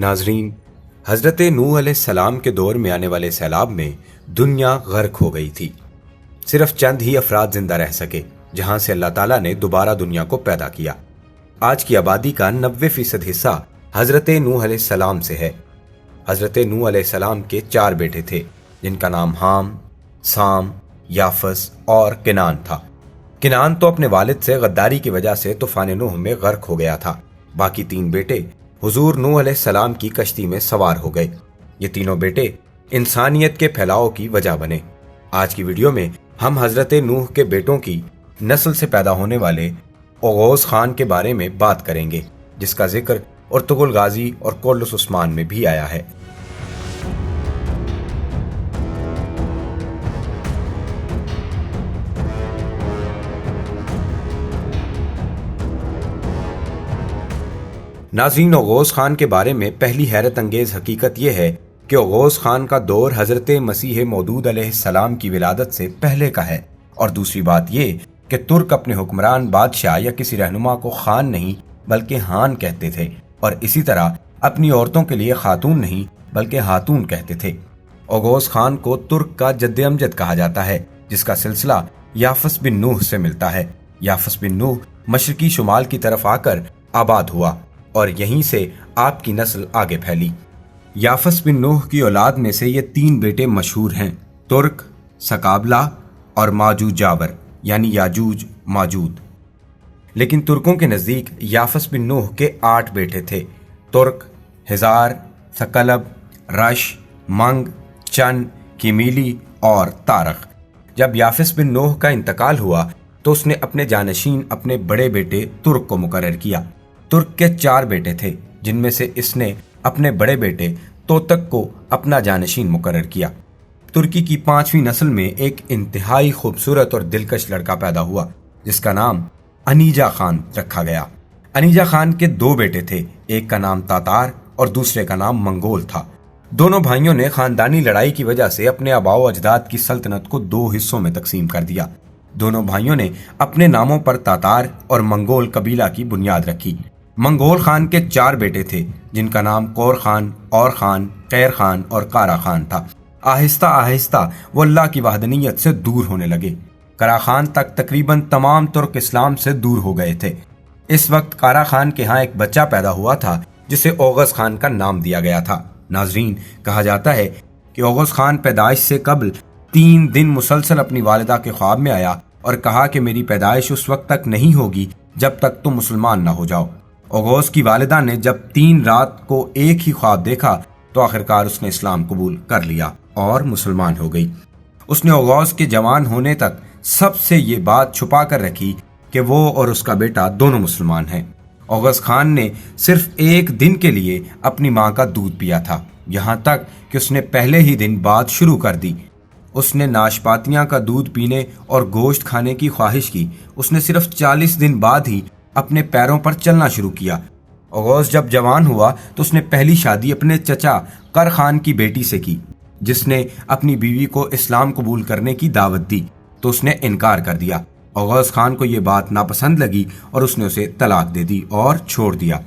नाजरीन, हजरत नूह अलैहिस्सलाम के दौर में आने वाले सैलाब में दुनिया गर्क हो गई थी। सिर्फ चंद ही अफराद जिंदा रह सके, जहां से अल्लाह ताला ने दोबारा दुनिया को पैदा किया। आज की आबादी का 90% हिस्सा हजरत नूह अलैहिस्सलाम से है। हजरत नूह अलैहिस्सलाम के 4 बेटे थे, जिनका नाम हाम, साम, याफस और किनान था। किनान तो अपने वालिद से गद्दारी की वजह से तूफान नूह में गर्क हो गया था। बाकी 3 बेटे हुजूर नूह अलैहिस्सलाम की कश्ती में सवार हो गए। ये तीनों बेटे इंसानियत के फैलाव की वजह बने। आज की वीडियो में हम हजरत नूह के बेटों की नस्ल से पैदा होने वाले ओगोस खान के बारे में बात करेंगे, जिसका जिक्र उर्तुगुल गाजी और कोल्लुस उस्मान में भी आया है। नाज़रीन, ओगोस खान के बारे में पहली हैरत अंगेज हकीकत यह है कि ओगोस खान का दौर हजरत मसीह मौदूद अलैहिस्सलाम की विलादत से पहले का है। और दूसरी बात यह कि तुर्क अपने हुक्मरान, बादशाह या किसी रहनुमा को खान नहीं बल्कि हान कहते थे, और इसी तरह अपनी औरतों के लिए खातून नहीं बल्कि हातून कहते थे। ओगोस खान को तुर्क का जद्द अमजद कहा जाता है, जिसका सिलसिला याफस बिन नूह से मिलता है। याफस बिन नूह मशरकी शुमाल की तरफ आकर आबाद हुआ और यहीं से आपकी नस्ल आगे फैली। याफस बिन नूह की औलाद में से ये 3 बेटे मशहूर हैं, तुर्क, सकाबला और माजूज जावर यानी याजूज माजूद। लेकिन तुर्कों के नज़दीक याफस बिन नूह के 8 बेटे थे, तुर्क, हिजार, सकलब, रश, मंग, चन, किमीली और तारक। जब याफस बिन नूह का इंतकाल हुआ तो उसने अपने जानशीन अपने बड़े बेटे तुर्क को मुकर्रर किया। तुर्क के 4 बेटे थे, जिनमें से इसने अपने बड़े बेटे तोतक को अपना जानशीन मुकर्रर किया। तुर्की की 5वीं नस्ल में एक इंतहाई खूबसूरत और दिलकश लड़का पैदा हुआ, जिसका नाम अनीजा खान रखा गया। अनीजा खान के 2 बेटे थे, एक का नाम तातार और दूसरे का नाम मंगोल था। दोनों भाइयों ने खानदानी लड़ाई की वजह से अपने आबाओ अजदाद की सल्तनत को 2 हिस्सों में तकसीम कर दिया। दोनों भाइयों ने अपने नामों पर तातार और मंगोल कबीला की बुनियाद रखी। मंगोल खान के 4 बेटे थे, जिनका नाम कौर खान, और खान, कैर खान और कारा खान था। आहिस्ता आहिस्ता वो अल्लाह की वहदनीयत से दूर होने लगे। कारा खान तक तकरीबन तमाम तुर्क इस्लाम से दूर हो गए थे। इस वक्त कारा खान के यहाँ एक बच्चा पैदा हुआ था, जिसे ओगस खान का नाम दिया गया था। नाजरीन, कहा जाता है कि ओगस खान पैदाइश से कबल 3 दिन मुसलसल अपनी वालिदा के ख्वाब में आया और कहा कि मेरी पैदाइश उस वक्त तक नहीं होगी जब तक तुम मुसलमान ना हो जाओ। ओगोस की वालिदा ने जब 3 रात को एक ही ख्वाब देखा तो आखिरकार उसने इस्लाम कबूल कर लिया और मुसलमान हो गई। उसने ओगोस के जवान होने तक सबसे ये बात छुपा कर रखी कि वो और उसका बेटा दोनों मुसलमान हैं। ओगोस खान ने सिर्फ 1 दिन के लिए अपनी माँ का दूध पिया था, यहाँ तक कि उसने पहले ही दिन बात शुरू कर दी। उसने नाशपातियाँ का दूध पीने और गोश्त खाने की ख्वाहिश की। उसने सिर्फ 40 दिन बाद ही अपने पैरों पर चलना शुरू किया। ओगोस जब जवान हुआ तो उसने पहली शादी अपने चचा कर खान की बेटी से की, जिसने अपनी बीवी को इस्लाम कबूल करने की दावत दी तो उसने इनकार कर दिया। ओगोस खान को यह बात नापसंद लगी और उसने उसे तलाक दे दी और छोड़ दिया।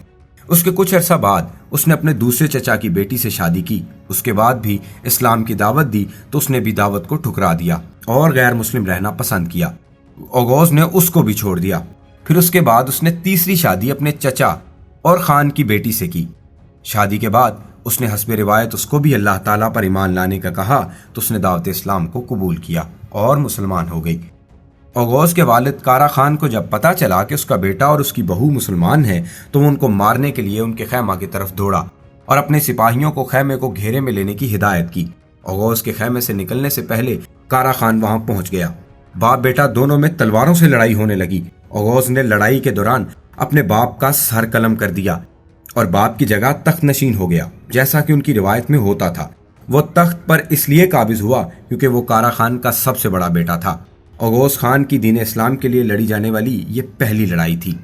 उसके कुछ अरसा बाद उसने अपने दूसरे चचा की बेटी से शादी की। उसके बाद भी इस्लाम की दावत दी तो उसने भी दावत को ठुकरा दिया और गैर मुस्लिम रहना पसंद किया। ओगोस ने उसको भी छोड़ दिया। फिर उसके बाद उसने तीसरी शादी अपने चचा और खान की बेटी से की। शादी के बाद उसने हस्बे रिवायत उसको भी अल्लाह ताला पर ईमान लाने का कहा तो उसने दावत इस्लाम को कबूल किया और मुसलमान हो गई। ओगोस के वालिद कारा खान को जब पता चला कि उसका बेटा और उसकी बहू मुसलमान है तो वो उनको मारने के लिए उनके खैमा की तरफ दौड़ा और अपने सिपाहियों को खैमे को घेरे में लेने की हिदायत की। ओगोस के खैमे से निकलने से पहले कारा खान वहां पहुंच गया। बाप बेटा दोनों में तलवारों से लड़ाई होने लगी। ओगोस ने लड़ाई के दौरान अपने बाप का सर कलम कर दिया और बाप की जगह तख्त नशीन हो गया, जैसा कि उनकी रिवायत में होता था। वो तख्त पर इसलिए काबिज हुआ क्योंकि वो कारा खान का सबसे बड़ा बेटा था। ओगोस खान की दीन इस्लाम के लिए लड़ी जाने वाली ये पहली लड़ाई थी।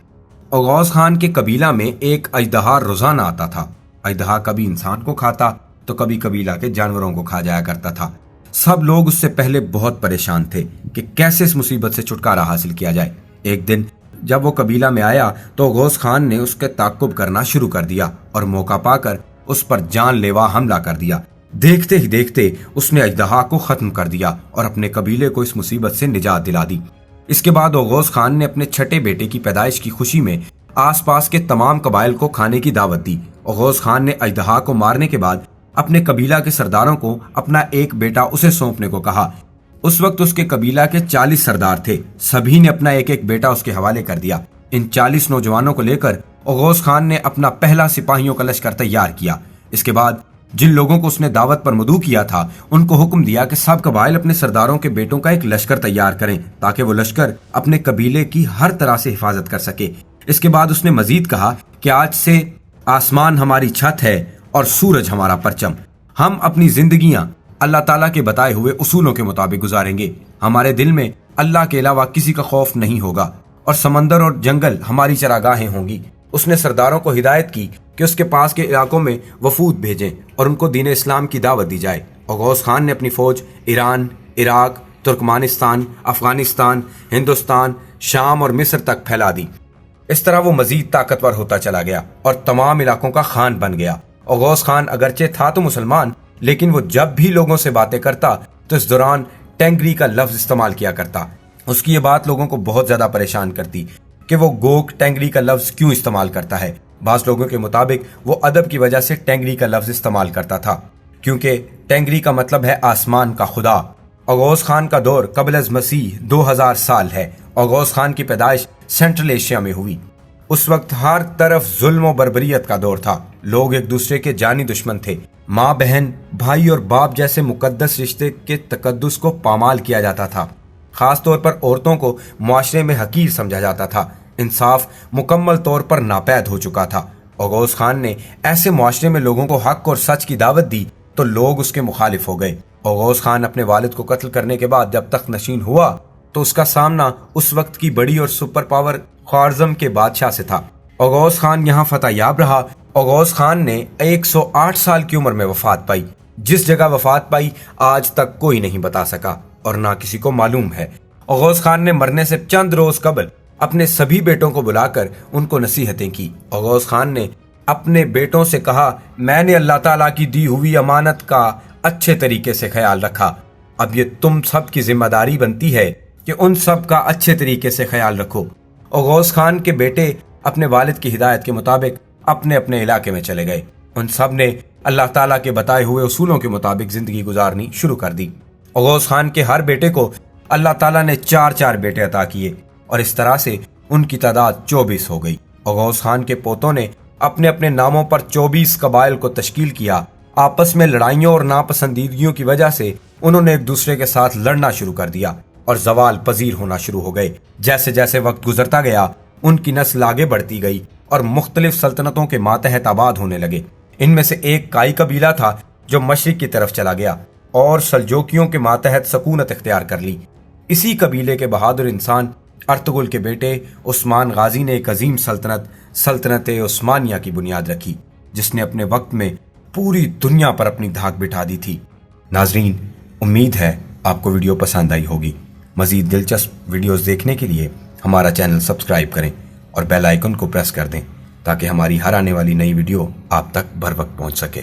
ओगोस खान के कबीला में एक अजदहा रोजाना आता था। अजदहा कभी इंसान को खाता तो कभी कबीला के जानवरों को खा जाया करता था। सब लोग उससे पहले बहुत परेशान थे कि कैसे इस मुसीबत से छुटकारा हासिल किया जाए। एक दिन जब वो कबीला में आया तो ओगोस खान ने उसके ताक़ुब करना शुरू कर दिया और मौका पाकर उस पर जानलेवा हमला कर दिया। देखते ही देखते उसने अजदहा को खत्म कर दिया और अपने कबीले को इस मुसीबत से निजात दिला दी। इसके बाद ओगोस खान ने अपने छठे बेटे की पैदाइश की खुशी में आसपास के तमाम कबाइल को खाने की दावत दी। ओगोस खान ने अजदहा को मारने के बाद अपने कबीला के सरदारों को अपना एक बेटा उसे सौंपने को कहा। उस वक्त उसके कबीला के 40 सरदार थे। सभी ने अपना एक एक बेटा उसके हवाले कर दिया। इन 40 नौजवानों को लेकर ओगोस खान ने अपना पहला सिपाहियों का लश्कर तैयार किया। इसके बाद जिन लोगों को उसने दावत पर मदऊ किया था उनको हुक्म दिया कि सब कबाइल अपने सरदारों के बेटों का एक लश्कर तैयार करें ताकि वो लश्कर अपने कबीले की हर तरह से हिफाजत कर सके। इसके बाद उसने मजीद कहा कि आज से आसमान हमारी छत है और सूरज हमारा परचम। हम अपनी जिंदगियां अल्लाह ताला के बताए हुए उसूलों के मुताबिक गुजारेंगे। हमारे दिल में अल्लाह के अलावा किसी का खौफ नहीं होगा और समंदर और जंगल हमारी चरागाहें होंगी। उसने सरदारों को हिदायत की कि उसके पास के इलाकों में वफूद भेजें और उनको दीन इस्लाम की दावत दी जाए। ओगोस खान ने अपनी फौज ईरान, इराक, तुर्कमानिस्तान, अफगानिस्तान, हिंदुस्तान, शाम और मिस्र तक फैला दी। इस तरह वो मजीद ताकतवर होता चला गया और तमाम इलाकों का खान बन गया। ओगोस खान अगरचे था तो मुसलमान, लेकिन वो जब भी लोगों से बातें करता तो इस दौरान टेंगरी का लफ्ज इस्तेमाल किया करता। उसकी ये बात लोगों को बहुत ज्यादा परेशान करती कि वो गोक टेंगरी का लफ्ज क्यों इस्तेमाल करता है। बास लोगों के मुताबिक वो अदब की वजह से टेंगरी का लफ्ज इस्तेमाल करता था, क्योंकि टेंगरी का मतलब है आसमान का खुदा। ओगोस खान का दौर कबल अज़ मसीह 2000 साल है। ओगोस खान की पैदाइश सेंट्रल एशिया में हुई। उस वक्त हर तरफ जुल्म और बर्बरियत का दौर था। लोग एक दूसरे के जानी दुश्मन थे। माँ बहन, भाई और बाप जैसे मुकद्दस रिश्ते के तकद्दुस को पामाल किया जाता था। खास तौर पर औरतों को मुआशरे में हकीर समझा जाता था। इंसाफ मुकम्मल तौर पर नापैद हो चुका था। ओगोस खान ने ऐसे मुआशरे में लोगों को हक और सच की दावत दी तो लोग उसके मुखालिफ हो गए। ओगोस खान अपने वालिद को कत्ल करने के बाद जब तख्त नशीन हुआ तो उसका सामना उस वक्त की बड़ी और सुपर पावर ख्वारज़म के बादशाह से था। ओगोस खान यहाँ फतहयाब रहा। ओगोस खान ने 108 साल की उम्र में वफात पाई। जिस जगह वफात पाई आज तक कोई नहीं बता सका और ना किसी को मालूम है। ओगोस खान ने मरने से चंद रोज कबल अपने सभी बेटों को बुलाकर उनको नसीहतें की। ओगोस खान ने अपने बेटों से कहा, मैंने अल्लाह ताला की दी हुई अमानत का अच्छे तरीके से ख्याल रखा। अब ये तुम सब की जिम्मेदारी बनती है कि उन सब का अच्छे तरीके से ख्याल रखो। ओगोस खान के बेटे अपने वालिद की हिदायत के मुताबिक अपने अपने इलाके में चले गए। उन सब ने अल्लाह ताला के बताए हुए उसूलों के मुताबिक जिंदगी गुजारनी शुरू कर दी। ओगोस खान के हर बेटे को अल्लाह ताला ने 4-4 बेटे अता किए और इस तरह से उनकी तादाद 24 हो गई। ओगोस खान के पोतों ने अपने अपने नामों पर 24 कबाइल को तश्कील किया। आपस में लड़ाइयों और नापसंदीदगियों की वजह से उन्होंने एक दूसरे के साथ लड़ना शुरू कर दिया और जवाल पजीर होना शुरू हो गए। जैसे जैसे वक्त गुजरता गया उनकी नस्ल आगे बढ़ती गई और मुख्तलिफ सल्तनतों के मातहत आबाद होने लगे। इनमें से एक काई कबीला था जो मशरिक की तरफ चला गया और सल्जोकियों के मातहत सकूनत इख्तियार कर ली। इसी कबीले के बहादुर इंसान अर्तुगरुल के बेटे उस्मान गाजी ने एक अजीम सल्तनत उस्मानिया की बुनियाद रखी, जिसने अपने वक्त में पूरी दुनिया पर अपनी धाक बिठा दी थी। नाजरीन, उम्मीद है आपको वीडियो पसंद आई होगी। मजीद दिलचस्प वीडियोस देखने के लिए हमारा चैनल सब्सक्राइब करें और बेल आइकन को प्रेस कर दें ताकि हमारी हर आने वाली नई वीडियो आप तक बर वक्त पहुंच सके।